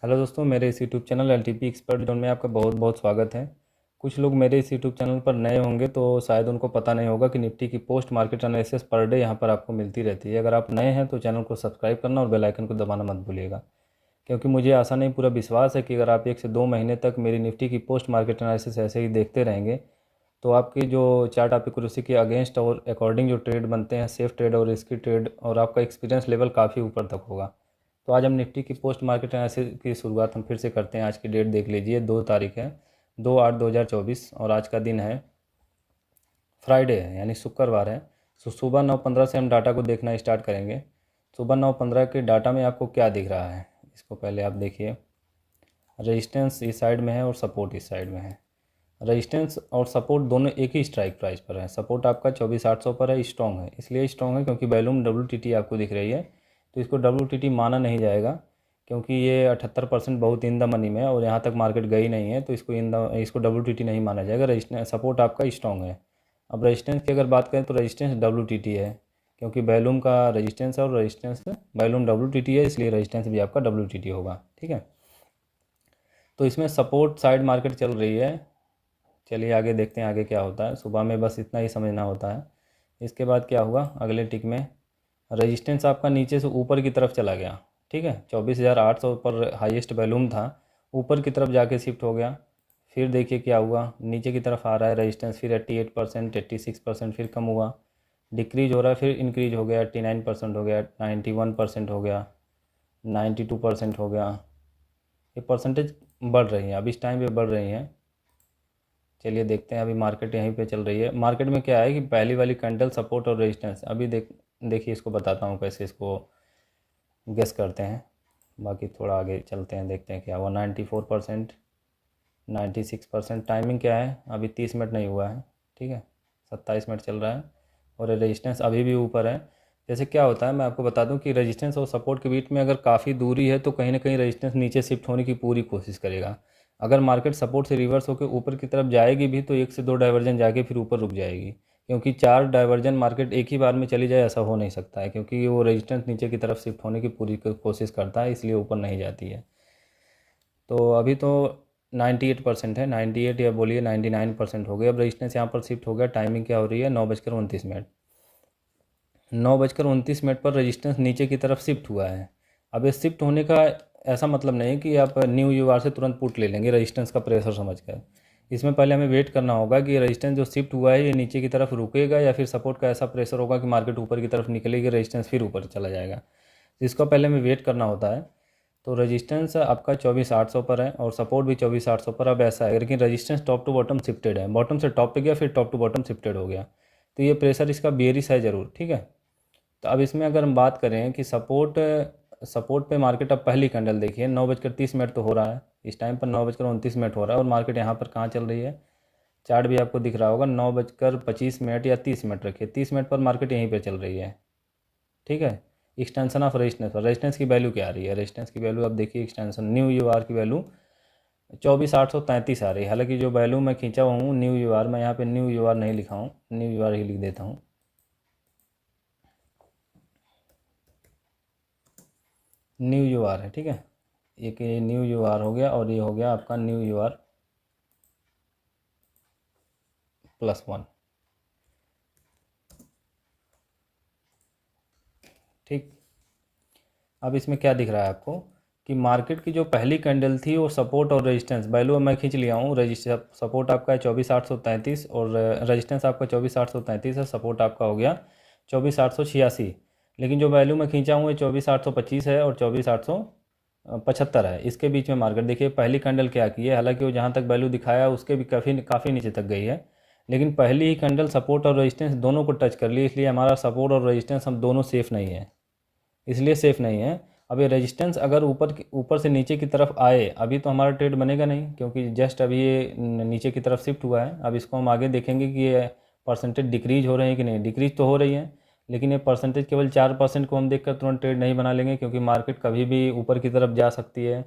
Hello दोस्तों, मेरे इस YouTube channel LTP expert zone में आपका बहुत बहुत स्वागत है। कुछ लोग मेरे इस यूट्यूब चैनल पर नए होंगे तो शायद उनको पता नहीं होगा कि निफ्टी की post market analysis per day यहाँ पर आपको मिलती रहती है। अगर आप नए हैं तो चैनल को सब्सक्राइब करना और बेल आइकन को दबाना मत भूलिएगा, क्योंकि मुझे आशा नहीं पूरा विश्वास है कि अगर आप 1 से 2 महीने तक मेरी निफ्टी की पोस्ट मार्केट एनालिसिस ऐसे ही देखते रहेंगे तो आपकी जो चार्ट आप एक्यूरेसी के अगेंस्ट और अकॉर्डिंग जो ट्रेड बनते हैं, सेफ ट्रेड और रिस्की ट्रेड, और आपका एक्सपीरियंस लेवल काफ़ी ऊपर तक होगा। तो आज हम निफ्टी की पोस्ट मार्केट एनालिसिस की शुरुआत हम फिर से करते हैं। आज की डेट देख लीजिए, 2 तारीख है 2/8/2024 और आज का दिन है फ्राइडे है, यानी शुक्रवार है। तो सुबह 9:15 से हम डाटा को देखना स्टार्ट करेंगे। सुबह 9:15 के डाटा में आपको क्या दिख रहा है, इसको पहले आप देखिए। रेजिस्टेंस इस साइड में है और सपोर्ट इस साइड में है। रेजिस्टेंस और सपोर्ट दोनों एक ही स्ट्राइक प्राइस पर है। सपोर्ट आपका 24,800 पर है, स्ट्रॉन्ग है। इसलिए स्ट्रॉन्ग है क्योंकि वैल्यूम WTT आपको दिख रही है, तो इसको WTT माना नहीं जाएगा, क्योंकि ये 78% बहुत इन द मनी में है और यहाँ तक मार्केट गई नहीं है, तो इसको WTT नहीं माना जाएगा। रजिस्टेंस सपोर्ट आपका स्ट्रॉन्ग है। अब रेजिस्टेंस की अगर बात करें तो रेजिस्टेंस WTT है, क्योंकि वैल्यूम का रेजिस्टेंस है और रेजिस्टेंस वैल्यूम WTT है, इसलिए रेजिस्टेंस भी आपका WTT होगा। ठीक है, तो इसमें सपोर्ट साइड मार्केट चल रही है। चलिए आगे देखते हैं आगे क्या होता है। सुबह में बस इतना ही समझना होता है। इसके बाद क्या हुआ, अगले टिक में रेजिस्टेंस आपका नीचे से ऊपर की तरफ चला गया। ठीक है, 24,800 पर हाईएस्ट वैल्यूम था, ऊपर की तरफ जाके शिफ्ट हो गया। फिर देखिए क्या हुआ, नीचे की तरफ आ रहा है रेजिस्टेंस, फिर 88%, 86%, फिर कम हुआ, डिक्रीज हो रहा है, फिर इंक्रीज हो गया, 89% हो गया, 91% हो गया, 92% हो गया। ये परसेंटेज बढ़ रही है, अब इस टाइम पे बढ़ रही हैं। चलिए देखते हैं, अभी मार्केट यहीं पे चल रही है। मार्केट में क्या है कि पहली वाली कैंडल सपोर्ट और रेजिस्टेंस, अभी देखिए इसको बताता हूँ कैसे इसको गेस करते हैं। बाकी थोड़ा आगे चलते हैं, देखते हैं क्या हुआ। 94%, 96%। टाइमिंग क्या है, अभी 30 मिनट नहीं हुआ है। ठीक है, 27 मिनट चल रहा है और रेजिस्टेंस अभी भी ऊपर है। जैसे क्या होता है मैं आपको बता दूं कि रेजिस्टेंस और सपोर्ट के बीच में अगर काफ़ी दूरी है तो कहीं ना कहीं रेजिस्टेंस नीचे शिफ्ट होने की पूरी कोशिश करेगा। अगर मार्केट सपोर्ट से रिवर्स होकर ऊपर की तरफ जाएगी भी तो 1 से 2 डाइवर्जन जाके फिर ऊपर रुक जाएगी, क्योंकि 4 डाइवर्जन मार्केट एक ही बार में चली जाए ऐसा हो नहीं सकता है, क्योंकि वो रेजिस्टेंस नीचे की तरफ शिफ्ट होने की पूरी कोशिश करता है, इसलिए ऊपर नहीं जाती है। तो अभी तो 98% है, 98 या बोलिए 99% हो गया। अब रेजिस्टेंस यहाँ पर शिफ्ट हो गया। टाइमिंग क्या हो रही है, 9:29। 9:29 पर रेजिस्टेंस नीचे की तरफ शिफ्ट हुआ है। अब ये शिफ्ट होने का ऐसा मतलब नहीं कि आप न्यू यूआर से तुरंत पुट ले लेंगे रेजिस्टेंस का प्रेशर समझकर। इसमें पहले हमें वेट करना होगा कि रेजिस्टेंस जो शिफ्ट हुआ है ये नीचे की तरफ रुकेगा या फिर सपोर्ट का ऐसा प्रेशर होगा कि मार्केट ऊपर की तरफ निकलेगी, रेजिस्टेंस फिर ऊपर चला जाएगा। इसका पहले हमें वेट करना होता है। तो रेजिस्टेंस आपका 24,800 पर है और सपोर्ट भी 24,800 पर। अब ऐसा है लेकिन resistance top to bottom shifted है, बॉटम से टॉप पे गया फिर टॉप टू बॉटम शिफ्टेड हो गया, तो ये प्रेशर इसका बेरिश है ज़रूर। ठीक है, तो अब इसमें अगर हम बात करें कि सपोर्ट सपोर्ट पे मार्केट, अब पहली कैंडल देखिए 9:30 तो हो रहा है, इस टाइम पर 9:29 हो रहा है और मार्केट यहाँ पर कहाँ चल रही है, चार्ट भी आपको दिख रहा होगा। 9:25 या 30 मिनट रखिए, 30 मिनट पर मार्केट यहीं पे चल रही है। ठीक है, एक्सटेंशन ऑफ रेजिस्टेंस, रेजिस्टेंस की वैल्यू क्या आ रही है, रेजिस्टेंस की वैल्यू अब देखिए, एक्सटेंशन न्यू यू आर की वैल्यू 24,833 आ रही है। हालांकि जो वैल्यू मैं खींचा हुआ हूँ न्यू यू आर, मैं यहाँ पे न्यू यू आर नहीं लिखा हूँ, न्यू यू आर ही लिख देता हूँ। न्यू यू आर है, ठीक है, एक ये न्यू यू आर हो गया और ये हो गया आपका न्यू यू आर +1। ठीक, अब इसमें क्या दिख रहा है आपको कि मार्केट की जो पहली कैंडल थी वो सपोर्ट और रेजिस्टेंस वैल्यू मैं खींच लिया हूँ। सपोर्ट आपका है 24,833 और रेजिस्टेंस आपका 24,833 है, सपोर्ट आपका हो गया 24,886। लेकिन जो वैल्यू मैं खींचा हूँ ये 24,825 है और 24,875 है। इसके बीच में मार्केट देखिए पहली कैंडल क्या की है, हालांकि वो जहाँ तक वैल्यू दिखाया उसके भी काफ़ी नीचे तक गई है, लेकिन पहली ही कैंडल सपोर्ट और रेजिस्टेंस दोनों को टच कर ली, इसलिए हमारा सपोर्ट और रेजिस्टेंस हम दोनों सेफ़ नहीं है, इसलिए सेफ़ नहीं है। अब ये रेजिस्टेंस अगर ऊपर से नीचे की तरफ आए, अभी तो हमारा ट्रेड बनेगा नहीं, क्योंकि जस्ट अभी ये नीचे की तरफ शिफ्ट हुआ है। अब इसको हम आगे देखेंगे कि ये परसेंटेज डिक्रीज हो रहे हैं कि नहीं। डिक्रीज तो हो रही है, लेकिन ये परसेंटेज केवल 4% को हम देखकर तुरंत ट्रेड नहीं बना लेंगे, क्योंकि मार्केट कभी भी ऊपर की तरफ जा सकती है।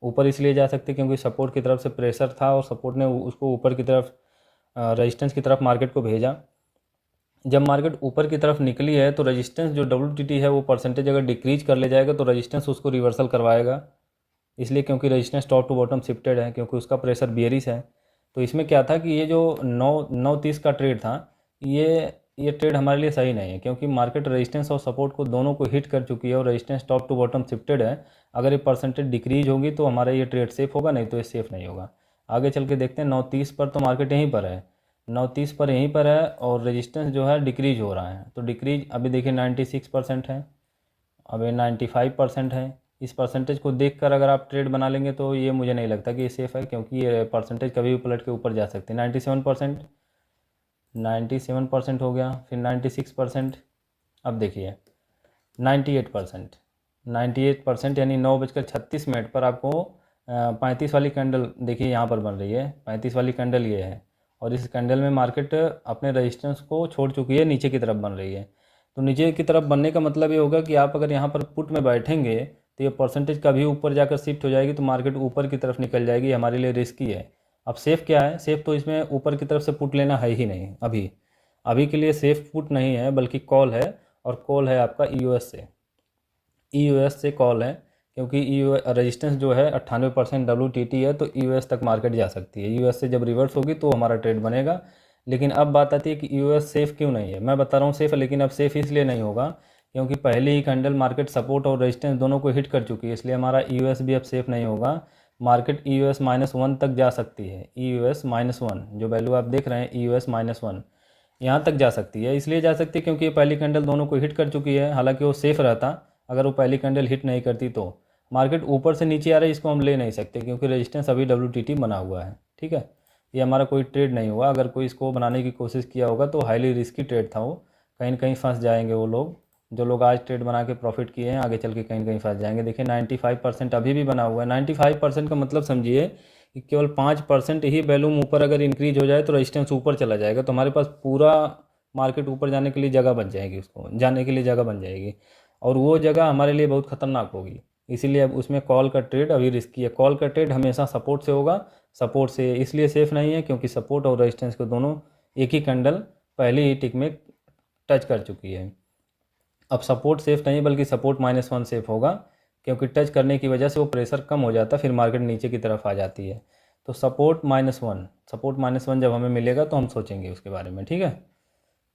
ऊपर इसलिए जा सकती है क्योंकि सपोर्ट की तरफ से प्रेशर था और सपोर्ट ने उसको ऊपर की तरफ, रेजिस्टेंस की तरफ मार्केट को भेजा। जब मार्केट ऊपर की तरफ निकली है तो रेजिस्टेंस जो WTT है वो परसेंटेज अगर डिक्रीज कर ले जाएगा तो रेजिस्टेंस उसको रिवर्सल करवाएगा। इसलिए क्योंकि resistance top to bottom shifted है, क्योंकि उसका प्रेशर बियरिश है। तो इसमें क्या था कि ये जो 9:30 का ट्रेड था, ये ट्रेड हमारे लिए सही नहीं है, क्योंकि मार्केट रेजिस्टेंस और सपोर्ट को दोनों को हिट कर चुकी है और resistance top to bottom shifted है। अगर ये परसेंटेज डिक्रीज होगी तो हमारा ये ट्रेड सेफ होगा, नहीं तो ये सेफ नहीं होगा। आगे चल के देखते हैं। 9:30 पर तो मार्केट यहीं पर है, 9:30 पर यहीं पर है और रेजिस्टेंस जो है डिक्रीज हो रहा है। तो डिक्रीज अभी देखिए 96% है, अभी 95% है। इस परसेंटेज को देखकर अगर आप ट्रेड बना लेंगे तो ये मुझे नहीं लगता कि ये सेफ़ है, क्योंकि ये परसेंटेज कभी भी पलट के ऊपर जा सकती है। 97% हो गया, फिर 96%, अब देखिए 98%, 98% यानी 9:36 पर आपको 35 वाली कैंडल देखिए यहाँ पर बन रही है। 35 वाली कैंडल ये है और इस कैंडल में मार्केट अपने रेजिस्टेंस को छोड़ चुकी है, नीचे की तरफ बन रही है। तो नीचे की तरफ बनने का मतलब ये होगा कि आप अगर यहाँ पर पुट में बैठेंगे तो ये परसेंटेज कभी ऊपर जाकर शिफ्ट हो जाएगी, तो मार्केट ऊपर की तरफ निकल जाएगी, हमारे लिए रिस्की है। अब सेफ़ क्या है? सेफ़ तो इसमें ऊपर की तरफ से पुट लेना है ही नहीं। अभी के लिए सेफ़ पुट नहीं है, बल्कि कॉल है, और कॉल है आपका ईयूएस से कॉल है, क्योंकि रेजिस्टेंस जो है 98% WTT है, तो ईयूएस तक मार्केट जा सकती है। ईयूएस से जब रिवर्स होगी तो हमारा ट्रेड बनेगा। लेकिन अब बात आती है कि ईयूएस सेफ़ क्यों नहीं है। मैं बता रहा हूँ सेफ़ है, लेकिन अब सेफ़ इसलिए नहीं होगा क्योंकि पहले ही कैंडल मार्केट सपोर्ट और रेजिस्टेंस दोनों को हिट कर चुकी है, इसलिए हमारा ईयूएस भी अब सेफ़ नहीं होगा। मार्केट ईयूएस -1 तक जा सकती है। ईयूएस -1 जो वैल्यू आप देख रहे हैं, ईयूएस -1 यहाँ तक जा सकती है। इसलिए जा सकती है क्योंकि ये पहली कैंडल दोनों को हिट कर चुकी है। हालांकि वो सेफ़ रहता अगर वो पहली कैंडल हिट नहीं करती। तो मार्केट ऊपर से नीचे आ रहा है, इसको हम ले नहीं सकते क्योंकि रेजिस्टेंस अभी WTT बना हुआ है। ठीक है, ये हमारा कोई ट्रेड नहीं हुआ। अगर कोई इसको बनाने की कोशिश किया होगा तो हाईली रिस्की ट्रेड था वो, कहीं ना कहीं फंस जाएंगे वो लोग। जो लोग आज ट्रेड बना के प्रॉफिट किए हैं, आगे चल के कहीं ना कहीं फंस जाएंगे। देखिए 95% अभी भी बना हुआ है। 95% का मतलब समझिए कि केवल 5% ही वैल्यूम ऊपर अगर इंक्रीज हो जाए तो रेजिस्टेंस ऊपर चला जाएगा, तो हमारे पास पूरा मार्केट ऊपर जाने के लिए जगह बन जाएगी, उसको जाने के लिए जगह बन जाएगी, और वो जगह हमारे लिए बहुत ख़तरनाक होगी। इसीलिए अब उसमें कॉल का ट्रेड अभी रिस्की है। कॉल का ट्रेड हमेशा सपोर्ट से होगा। सपोर्ट से इसलिए सेफ़ नहीं है क्योंकि सपोर्ट और रेजिस्टेंस को दोनों एक ही कैंडल पहले ही टिक में टच कर चुकी है। अब सपोर्ट सेफ़ नहीं बल्कि सपोर्ट -1 सेफ़ होगा, क्योंकि टच करने की वजह से वो प्रेशर कम हो जाता है, फिर मार्केट नीचे की तरफ आ जाती है। तो सपोर्ट -1 जब हमें मिलेगा तो हम सोचेंगे उसके बारे में। ठीक है,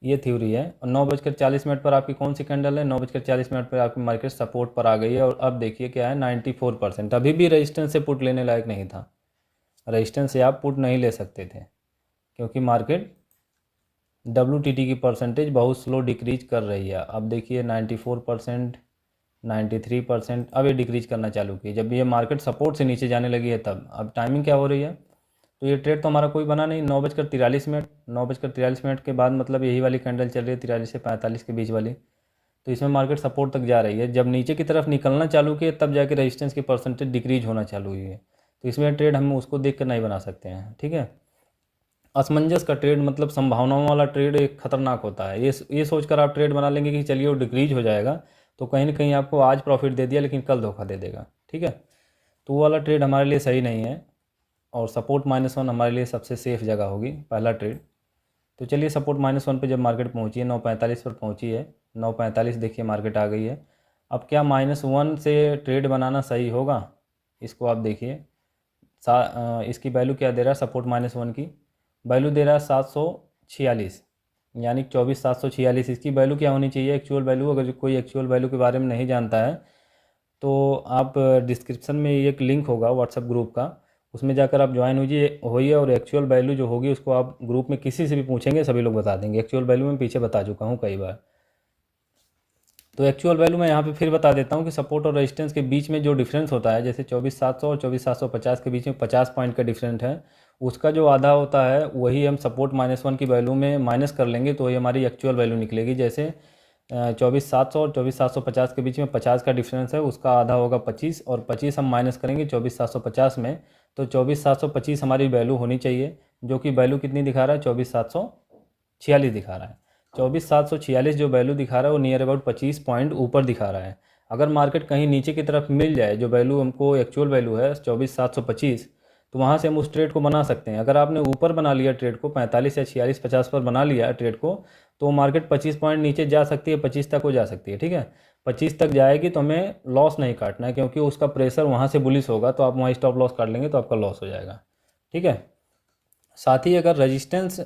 ये थ्योरी है। और 9:40 पर आपकी कौन सी कैंडल है? 9:40 पर आपकी मार्केट सपोर्ट पर आ गई है। और अब देखिए क्या है, 94%। अभी भी रेजिस्टेंस से पुट लेने लायक नहीं था। रेजिस्टेंस से आप पुट नहीं ले सकते थे क्योंकि मार्केट WTT की परसेंटेज बहुत स्लो डिक्रीज कर रही है। अब देखिए 94%, 93%, अब ये डिक्रीज करना चालू की जब ये मार्केट सपोर्ट से नीचे जाने लगी है तब। अब टाइमिंग क्या हो रही है? तो ये ट्रेड तो हमारा कोई बना नहीं। 9:43 के बाद मतलब यही वाली कैंडल चल रही है 43 से 45 के बीच वाली। तो इसमें मार्केट सपोर्ट तक जा रही है। जब नीचे की तरफ निकलना चालू किए तब जाके रेजिस्टेंस की परसेंटेज डिक्रीज होना चालू हुई है। तो इसमें ट्रेड हम उसको देख कर नहीं बना सकते हैं। ठीक है, असमंजस का ट्रेड मतलब संभावनाओं वाला ट्रेड एक खतरनाक होता है। ये सोचकर आप ट्रेड बना लेंगे कि चलिए वो डिक्रीज हो जाएगा, तो कहीं ना कहीं आपको आज प्रॉफिट दे दिया लेकिन कल धोखा दे देगा। ठीक है, तो वो वाला ट्रेड हमारे लिए सही नहीं है। और सपोर्ट -1 हमारे लिए सबसे सेफ़ जगह होगी, पहला ट्रेड। तो चलिए सपोर्ट -1 पे जब मार्केट पहुंची है, 9:45 पर पहुंची है, 9:45 देखिए मार्केट आ गई है। अब क्या -1 से ट्रेड बनाना सही होगा? इसको आप देखिए, इसकी वैल्यू क्या दे रहा है? सपोर्ट -1 की वैल्यू दे रहा है 746, यानी 24,746। इसकी वैल्यू क्या होनी चाहिए? Actual value. अगर कोई एक्चुअल वैल्यू के बारे में नहीं जानता है तो आप डिस्क्रिप्शन में एक लिंक होगा व्हाट्सएप ग्रुप का, उसमें जाकर आप ज्वाइन होइए और एक्चुअल वैल्यू जो होगी उसको आप ग्रुप में किसी से भी पूछेंगे, सभी लोग बता देंगे। एक्चुअल वैल्यू मैं पीछे बता चुका हूँ कई बार। तो एक्चुअल वैल्यू मैं यहाँ पे फिर बता देता हूँ कि सपोर्ट और रेजिस्टेंस के बीच में जो डिफरेंस होता है, जैसे 24,700 और 24,750 के बीच में 50 पॉइंट का डिफरेंस है, उसका जो आधा होता है वही हम सपोर्ट -1 की वैल्यू में माइनस कर लेंगे तो ये हमारी एक्चुअल वैल्यू निकलेगी। जैसे 24,700 और 24,750 के बीच में 50 का डिफरेंस है, उसका आधा होगा 25, और 25 हम माइनस करेंगे 24,750 में, तो 24,725 हमारी वैल्यू होनी चाहिए, जो कि वैल्यू कितनी दिखा रहा है? 24,746 दिखा रहा है। 24,746 जो वैल्यू दिखा रहा है वो नियर अबाउट 25 पॉइंट ऊपर दिखा रहा है। अगर मार्केट कहीं नीचे की तरफ मिल जाए, जो वैल्यू हमको एक्चुअल वैल्यू है 24,725, तो वहाँ से हम उस ट्रेड को बना सकते हैं। अगर आपने ऊपर बना लिया ट्रेड को 45 या 46-50 पर बना लिया ट्रेड को, तो मार्केट 25 पॉइंट नीचे जा सकती है, 25 तक हो जा सकती है। ठीक है, 25 तक जाएगी तो हमें लॉस नहीं काटना है, क्योंकि उसका प्रेशर वहाँ से बुलिश होगा तो आप वहाँ स्टॉप लॉस काट लेंगे तो आपका लॉस हो जाएगा। ठीक है। साथ ही अगर रेजिस्टेंस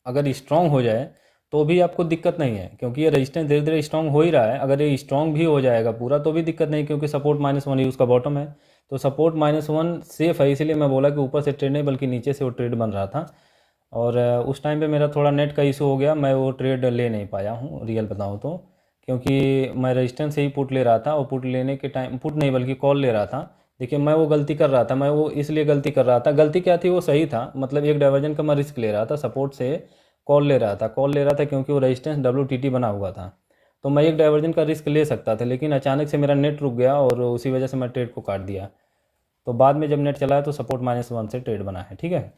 अगर स्ट्रांग हो जाए तो भी आपको दिक्कत नहीं है, क्योंकि ये रेजिस्टेंस धीरे धीरे स्ट्रांग हो ही रहा है। अगर ये स्ट्रांग भी हो जाएगा पूरा तो भी दिक्कत नहीं, क्योंकि सपोर्ट -1 ही उसका बॉटम है। तो सपोर्ट -1 सेफ है, इसीलिए मैं बोला कि ऊपर से ट्रेड नहीं बल्कि नीचे से वो ट्रेड बन रहा था। और उस टाइम पे मेरा थोड़ा नेट का इशू हो गया, मैं वो ट्रेड ले नहीं पाया हूँ रियल बताऊँ तो, क्योंकि मैं रेजिस्टेंस से ही पुट ले रहा था और पुट लेने के टाइम, पुट नहीं बल्कि कॉल ले रहा था। देखिए मैं वो गलती कर रहा था, मैं वो इसलिए गलती कर रहा था, गलती क्या थी वो सही था, मतलब एक डाइवर्जन का मैं रिस्क ले रहा था, सपोर्ट से कॉल ले रहा था क्योंकि वो रेजिस्टेंस WTT बना हुआ था। तो मैं एक डाइवर्जन का रिस्क ले सकता था, लेकिन अचानक से मेरा नेट रुक गया और उसी वजह से मैं ट्रेड को काट दिया। तो बाद में जब नेट चला तो सपोर्ट -1 से ट्रेड बना है। ठीक है।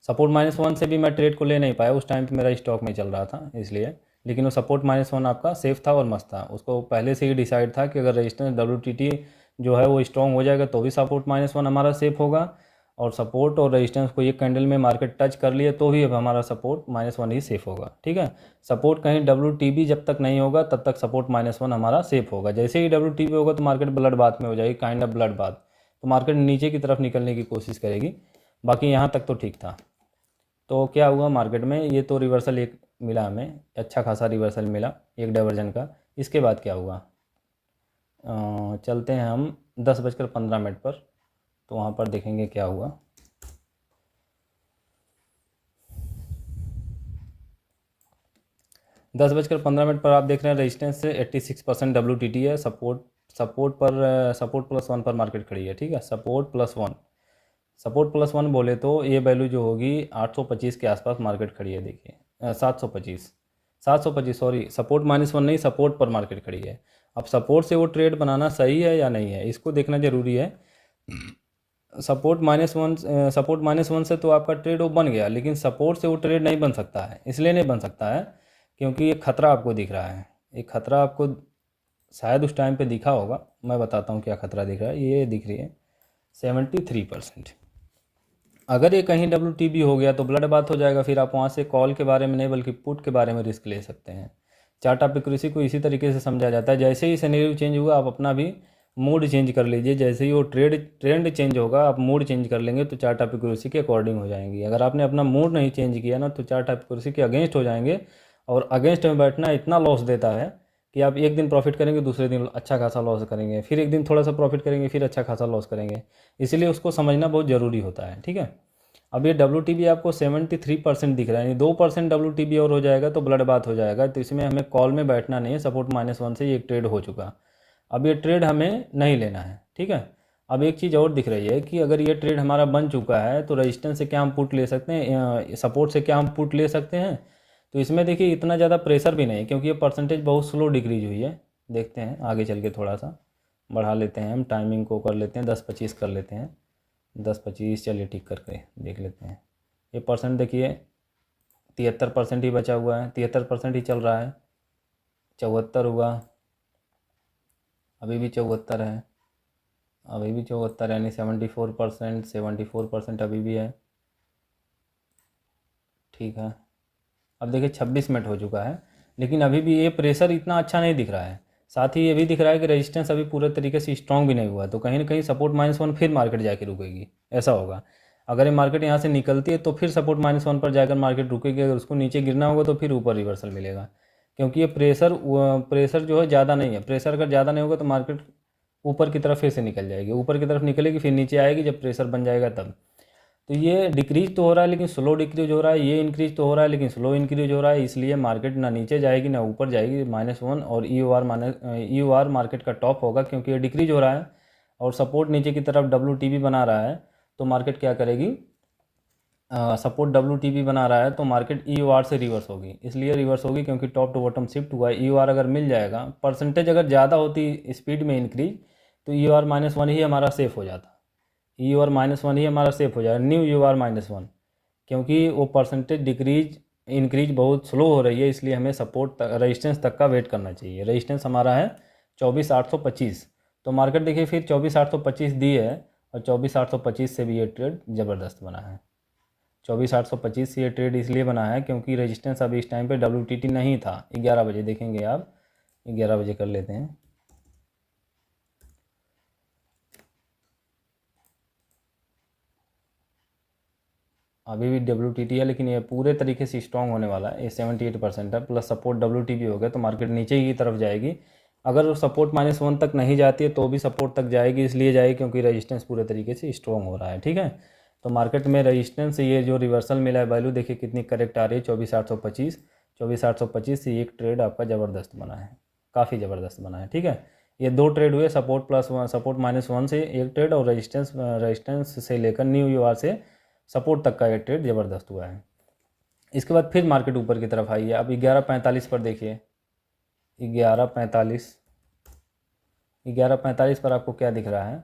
सपोर्ट -1 से भी मैं ट्रेड को ले नहीं पाया, उस टाइम पे मेरा स्टॉक में चल रहा था इसलिए। लेकिन वो सपोर्ट -1 आपका सेफ था और मस्त था, उसको पहले से ही डिसाइड था कि अगर रेजिस्टेंस WTT जो है वो स्ट्रॉन्ग हो जाएगा तो भी सपोर्ट -1 हमारा सेफ होगा, और सपोर्ट और रेजिस्टेंस को एक कैंडल में मार्केट टच कर लिए तो भी अब हमारा सपोर्ट -1 ही सेफ होगा। ठीक है। सपोर्ट कहीं WTB जब तक नहीं होगा तब तक सपोर्ट -1 हमारा सेफ होगा। जैसे ही WTB होगा तो मार्केट ब्लड बाथ में हो जाएगी, काइंड ऑफ ब्लड बाथ, तो मार्केट नीचे की तरफ निकलने की कोशिश करेगी। बाकी यहाँ तक तो ठीक था। तो क्या हुआ मार्केट में, ये तो रिवर्सल एक मिला हमें, अच्छा खासा रिवर्सल मिला एक डाइवर्जन का। इसके बाद क्या हुआ, चलते हैं हम 10:15 पर, तो वहाँ पर देखेंगे क्या हुआ। 10:15 पर आप देख रहे हैं रेजिस्टेंस से 86% WTT है, सपोर्ट +1 पर मार्केट खड़ी है। ठीक है। सपोर्ट +1 बोले तो ये वैल्यू जो होगी 825 के आसपास मार्केट खड़ी है। देखिए 725 सॉरी, सपोर्ट -1 नहीं, सपोर्ट पर मार्केट खड़ी है। अब सपोर्ट से वो ट्रेड बनाना सही है या नहीं है, इसको देखना ज़रूरी है। सपोर्ट -1 से तो आपका ट्रेड वो बन गया, लेकिन सपोर्ट से वो ट्रेड नहीं बन सकता है। इसलिए नहीं बन सकता है क्योंकि एक खतरा आपको दिख रहा है। एक खतरा आपको शायद उस टाइम पे दिखा होगा, मैं बताता हूँ क्या खतरा दिख रहा है। ये दिख रही है 73%। अगर ये कहीं WTB हो गया तो ब्लड बात हो जाएगा, फिर आप वहाँ से कॉल के बारे में नहीं बल्कि पुट के बारे में रिस्क ले सकते हैं। चार्ट ऑफ एक्यूरेसी को इसी तरीके से समझा जाता है, जैसे ही सिनेरियो चेंज हुआ आप अपना भी मूड चेंज कर लीजिए। जैसे ही वो ट्रेंड चेंज होगा आप मूड चेंज कर लेंगे तो चार्ट ऑफ एक्यूरेसी के अकॉर्डिंग हो जाएंगी। अगर आपने अपना मूड नहीं चेंज किया ना तो चार्ट ऑफ एक्यूरेसी के अगेंस्ट हो जाएंगे, और अगेंस्ट में बैठना इतना लॉस देता है कि आप एक दिन प्रॉफिट करेंगे, दूसरे दिन अच्छा खासा लॉस करेंगे, फिर एक दिन थोड़ा सा प्रॉफिट करेंगे, फिर अच्छा खासा लॉस करेंगे। इसीलिए उसको समझना बहुत ज़रूरी होता है। ठीक है। अब ये WTB आपको 73% दिख रहा है, यानी 2% WTB और हो जाएगा तो ब्लड बात हो जाएगा। तो इसमें हमें कॉल में बैठना नहीं है, सपोर्ट -1 से ये एक ट्रेड हो चुका। अब ये ट्रेड हमें नहीं लेना है। ठीक है। अब एक चीज़ और दिख रही है कि अगर ये ट्रेड हमारा बन चुका है तो रेजिस्टेंस से क्या हम पुट ले सकते हैं, सपोर्ट से क्या हम पुट ले सकते हैं। तो इसमें देखिए इतना ज़्यादा प्रेशर भी नहीं, क्योंकि ये परसेंटेज बहुत स्लो डिक्रीज हुई है। देखते हैं आगे चल के, थोड़ा सा बढ़ा लेते हैं, हम टाइमिंग को कर लेते हैं 10-25 कर लेते हैं। 10-25 चलिए ठीक करके देख लेते हैं। ये परसेंट देखिए 73% ही बचा हुआ है, 73% ही चल रहा है। 74 हुआ, अभी भी 74 है, अभी भी 74 यानी 74% अभी भी है। ठीक है। अब देखिए 26 मिनट हो चुका है, लेकिन अभी भी ये प्रेशर इतना अच्छा नहीं दिख रहा है। साथ ही ये भी दिख रहा है कि रेजिस्टेंस अभी पूरे तरीके से स्ट्रॉन्ग भी नहीं हुआ, तो कहीं ना कहीं सपोर्ट -1 फिर मार्केट जाके रुकेगी, ऐसा होगा। अगर ये मार्केट यहाँ से निकलती है तो फिर सपोर्ट -1 पर जाकर मार्केट रुकेगी, अगर उसको नीचे गिरना होगा तो फिर ऊपर रिवर्सल मिलेगा। क्योंकि ये प्रेशर जो है ज़्यादा नहीं है, प्रेशर अगर ज़्यादा नहीं होगा तो मार्केट ऊपर की तरफ फिर से निकल जाएगी, ऊपर की तरफ निकलेगी फिर नीचे आएगी जब प्रेशर बन जाएगा तब। तो ये डिक्रीज तो हो रहा है लेकिन स्लो डिक्रीज हो रहा है, ये इंक्रीज तो हो रहा है लेकिन स्लो इंक्रीज हो रहा है। इसलिए मार्केट ना नीचे जाएगी ना ऊपर जाएगी, -1, और EOR मार्केट का टॉप होगा क्योंकि ये डिक्रीज हो रहा है और सपोर्ट नीचे की तरफ WTB बना रहा है। तो मार्केट क्या करेगी, सपोर्ट WTB बना रहा है तो मार्केट EOR से रिवर्स होगी, इसलिए रिवर्स होगी क्योंकि टॉप टू बॉटम शिफ्ट हुआ है। EOR अगर मिल जाएगा, परसेंटेज अगर ज़्यादा होती स्पीड में इंक्रीज तो EOR -1 ही हमारा सेफ हो जाता। EOR -1 ही हमारा सेफ हो जाएगा, न्यू EOR -1, क्योंकि वो परसेंटेज डिक्रीज इंक्रीज बहुत स्लो हो रही है, इसलिए हमें सपोर्ट तक, रेजिस्टेंस तक का वेट करना चाहिए। रेजिस्टेंस हमारा है 24,825, तो मार्केट देखिए फिर 24,825 दी है, और 24,825 से भी ये ट्रेड ज़बरदस्त बना है। 24,825 से ये ट्रेड इसलिए बना है क्योंकि रेजिस्टेंस अभी इस टाइम पे WTT नहीं था। 11 बजे देखेंगे आप 11 बजे कर लेते हैं। अभी भी WTT है, लेकिन ये पूरे तरीके से स्ट्रॉन्ग होने वाला है। ये 78% है, प्लस सपोर्ट WT हो गया तो मार्केट नीचे की तरफ जाएगी। अगर वो सपोर्ट -1 तक नहीं जाती है तो भी सपोर्ट तक जाएगी, इसलिए जाएगी क्योंकि रेजिस्टेंस पूरे तरीके से स्ट्रॉन्ग हो रहा है। ठीक है, तो मार्केट में रेजिस्टेंस ये जो रिवर्सल मिला है वैल्यू देखिए कितनी करेक्ट आ रही है, 24,825। 24,825 से एक ट्रेड आपका ज़बरदस्त बना है, काफ़ी ज़बरदस्त बना है। ठीक है, ये दो ट्रेड हुए, सपोर्ट +1, सपोर्ट -1 से एक ट्रेड, और रेजिस्टेंस से लेकर न्यू ईयर से सपोर्ट तक का ये ट्रेड ज़बरदस्त हुआ है। इसके बाद फिर मार्केट ऊपर की तरफ आई है। अब 11:45 पर देखिए, 11:45, 11:45 पर आपको क्या दिख रहा है,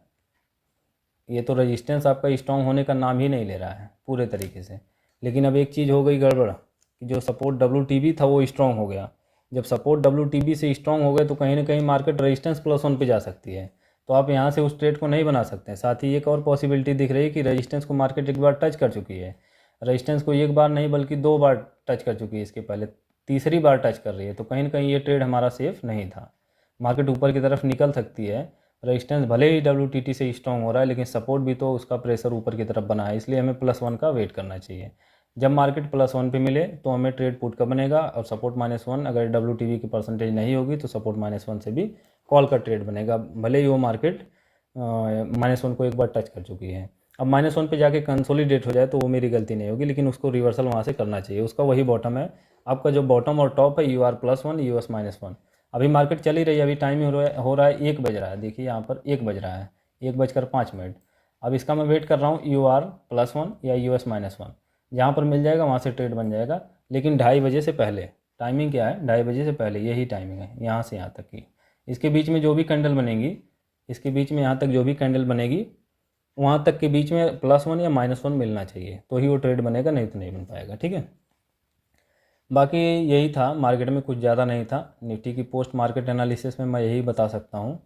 ये तो रेजिस्टेंस आपका स्ट्रॉन्ग होने का नाम ही नहीं ले रहा है पूरे तरीके से। लेकिन अब एक चीज़ हो गई गड़बड़ कि जो सपोर्ट WTB था वो स्ट्रॉन्ग हो गया। जब सपोर्ट WTB से स्ट्रॉन्ग हो गए तो कहीं ना कहीं मार्केट रेजिस्टेंस +1 पे जा सकती है, तो आप यहाँ से उस ट्रेड को नहीं बना सकते हैं। साथ ही एक और पॉसिबिलिटी दिख रही है कि रेजिस्टेंस को मार्केट एक बार टच कर चुकी है। रेजिस्टेंस को एक बार नहीं बल्कि 2 बार टच कर चुकी है, इसके पहले तीसरी बार टच कर रही है, तो कहीं ना कहीं ये ट्रेड हमारा सेफ नहीं था। मार्केट ऊपर की तरफ निकल सकती है। रेजिस्टेंस भले ही WTT से स्ट्रॉन्ग हो रहा है, लेकिन सपोर्ट भी तो उसका प्रेशर ऊपर की तरफ बना है, इसलिए हमें +1 का वेट करना चाहिए। जब मार्केट +1 पे मिले तो हमें ट्रेड पुट का बनेगा, और सपोर्ट -1 अगर WTB की परसेंटेज नहीं होगी तो सपोर्ट -1 से भी कॉल का ट्रेड बनेगा, भले ही वो मार्केट -1 को एक बार टच कर चुकी है। अब -1 पे जाके कंसोलिडेट हो जाए तो वो मेरी गलती नहीं होगी, लेकिन उसको रिवर्सल वहाँ से करना चाहिए। उसका वही बॉटम है, आपका जो बॉटम और टॉप है UR +1 US -1। अभी मार्केट चल ही रही है, अभी टाइम हो रहा है 1 बज रहा है, देखिए यहाँ पर 1 बज रहा है, 1:05। अब इसका मैं वेट कर रहा हूँ UR +1 या US -1, जहाँ पर मिल जाएगा वहाँ से ट्रेड बन जाएगा, लेकिन 2:30 बजे से पहले। टाइमिंग क्या है, 2:30 बजे से पहले, यही टाइमिंग है यहाँ से यहाँ तक की। इसके बीच में जो भी कैंडल बनेगी, इसके बीच में यहाँ तक जो भी कैंडल बनेगी, वहाँ तक के बीच में +1 या -1 मिलना चाहिए, तो ही वो ट्रेड बनेगा, नहीं तो नहीं बन पाएगा। ठीक है, बाकी यही था, मार्केट में कुछ ज़्यादा नहीं था। निफ्टी की पोस्ट मार्केट एनालिसिस में मैं यही बता सकता हूँ।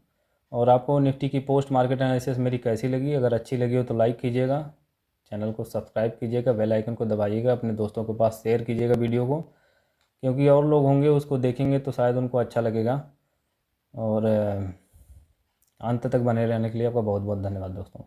और आपको निफ्टी की पोस्ट मार्केट एनालिसिस मेरी कैसी लगी, अगर अच्छी लगी हो तो लाइक कीजिएगा, चैनल को सब्सक्राइब कीजिएगा, बेल आइकन को दबाइएगा, अपने दोस्तों के पास शेयर कीजिएगा वीडियो को, क्योंकि और लोग होंगे उसको देखेंगे तो शायद उनको अच्छा लगेगा। और अंत तक बने रहने के लिए आपका बहुत बहुत धन्यवाद दोस्तों।